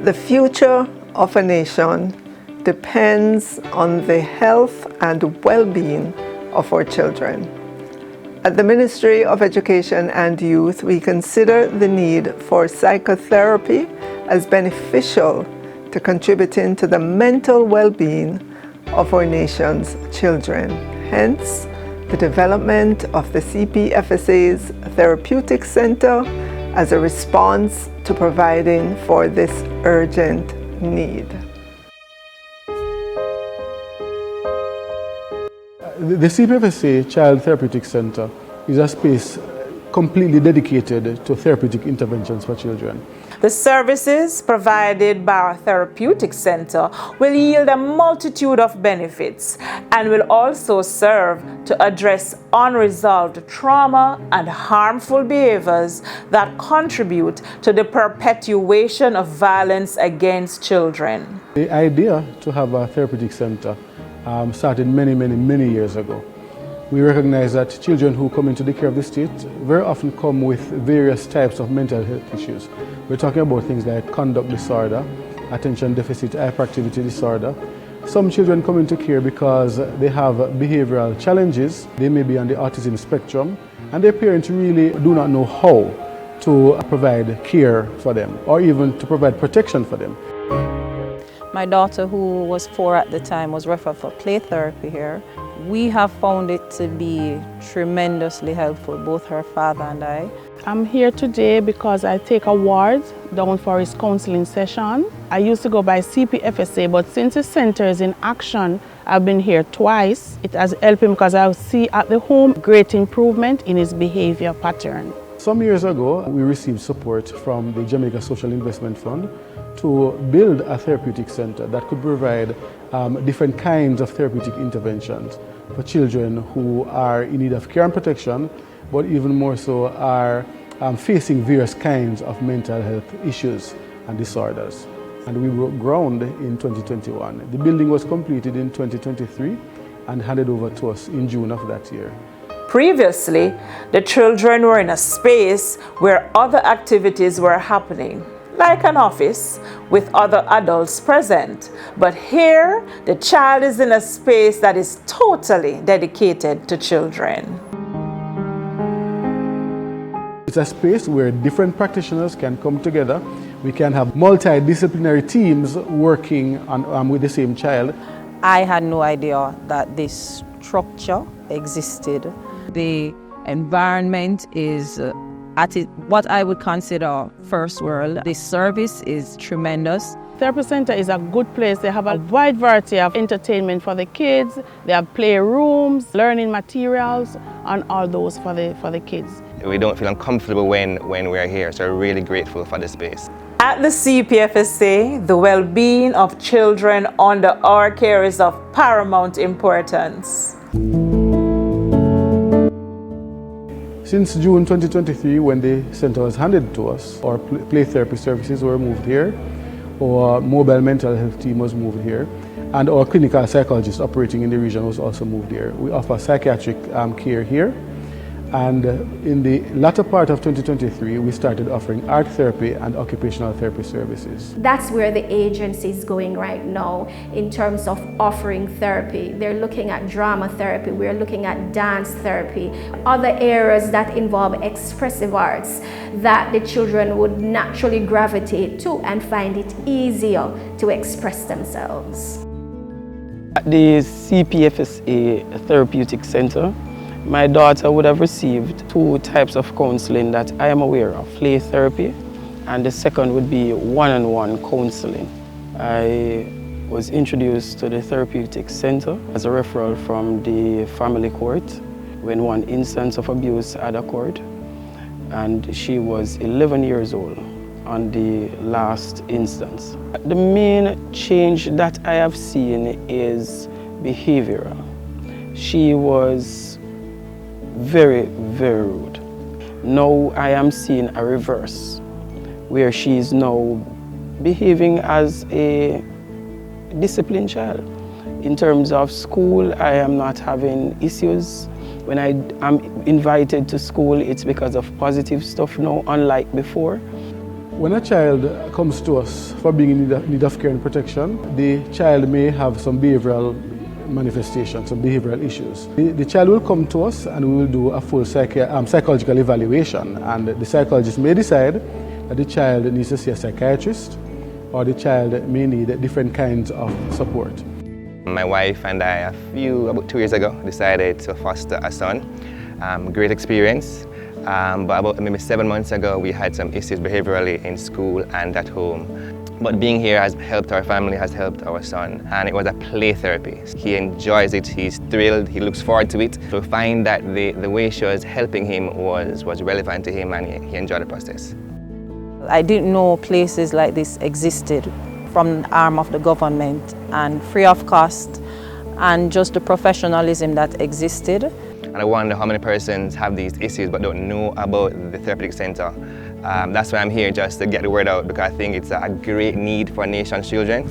The future of a nation depends on the health and well-being of our children. At the Ministry of Education and Youth, we consider the need for psychotherapy as beneficial to contributing to the mental well-being of our nation's children. Hence, the development of the CPFSA's Therapeutic Center as a response to providing for this urgent need. The CPFSA Child Therapeutic Center is a space completely dedicated to therapeutic interventions for children. The services provided by our Therapeutic Center will yield a multitude of benefits and will also serve to address unresolved trauma and harmful behaviors that contribute to the perpetuation of violence against children. The idea to have a therapeutic center started many years ago. We recognize that children who come into the care of the state very often come with various types of mental health issues. We're talking about things like conduct disorder, attention deficit hyperactivity disorder. Some children come into care because they have behavioral challenges. They may be on the autism spectrum, and their parents really do not know how to provide care for them or even to provide protection for them. My daughter, who was 4 at the time, was referred for play therapy here. We have found it to be tremendously helpful, both her father and I. I'm here today because I take awards down for his counseling session. I used to go by CPFSA, but since the center is in action, I've been here twice. It has helped him because I see at the home great improvement in his behavior pattern. Some years ago, we received support from the Jamaica Social Investment Fund to build a therapeutic center that could provide different kinds of therapeutic interventions for children who are in need of care and protection, but even more so are facing various kinds of mental health issues and disorders. And we broke ground in 2021. The building was completed in 2023 and handed over to us in June of that year. Previously, the children were in a space where other activities were happening, like an office with other adults present. But here, the child is in a space that is totally dedicated to children. It's a space where different practitioners can come together. We can have multidisciplinary teams working with the same child. I had no idea that this structure existed. The environment is what I would consider first world. The service is tremendous. Therapy Center is a good place. They have a wide variety of entertainment for the kids. They have playrooms, learning materials, and all those for the kids. We don't feel uncomfortable when we're here, so we're really grateful for the space. At the CPFSA, the well-being of children under our care is of paramount importance. Since June 2023, when the center was handed to us, our play therapy services were moved here, our mobile mental health team was moved here, and our clinical psychologist operating in the region was also moved here. We offer psychiatric care here, and in the latter part of 2023, we started offering art therapy and occupational therapy services. That's where the agency is going right now in terms of offering therapy. They're looking at drama therapy, we're looking at dance therapy, other areas that involve expressive arts that the children would naturally gravitate to and find it easier to express themselves. At the CPFSA Therapeutic Center, my daughter would have received 2 types of counseling that I am aware of, play therapy, and the second would be one-on-one counseling. I was introduced to the Therapeutic Center as a referral from the family court when one instance of abuse had occurred, and she was 11 years old on the last instance. The main change that I have seen is behavioral. She was very rude. Now I am seeing a reverse, where she is now behaving as a disciplined child. In terms of school, I am not having issues. When I am invited to school, it's because of positive stuff now, unlike before. When a child comes to us for being in need of care and protection, the child may have some behavioral manifestations, some behavioral issues. The child will come to us and we will do a full psychological evaluation, and the psychologist may decide that the child needs to see a psychiatrist or the child may need different kinds of support. My wife and I, about 2 years ago, decided to foster a son. Great experience. But about maybe 7 months ago, we had some issues behaviorally in school and at home. But being here has helped our family, has helped our son, and it was a play therapy. He enjoys it, he's thrilled, he looks forward to it. To find that the way she was helping him was relevant to him, and he enjoyed the process. I didn't know places like this existed from the arm of the government, and free of cost, and just the professionalism that existed. And I wonder how many persons have these issues but don't know about the Therapeutic Center. That's why I'm here, just to get the word out, because I think it's a great need for our nation's children.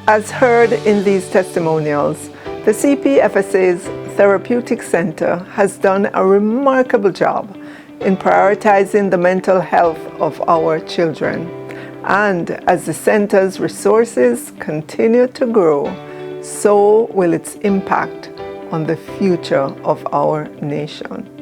As heard in these testimonials, the CPFSA's Therapeutic Center has done a remarkable job in prioritizing the mental health of our children. And as the center's resources continue to grow, so will its impact on the future of our nation.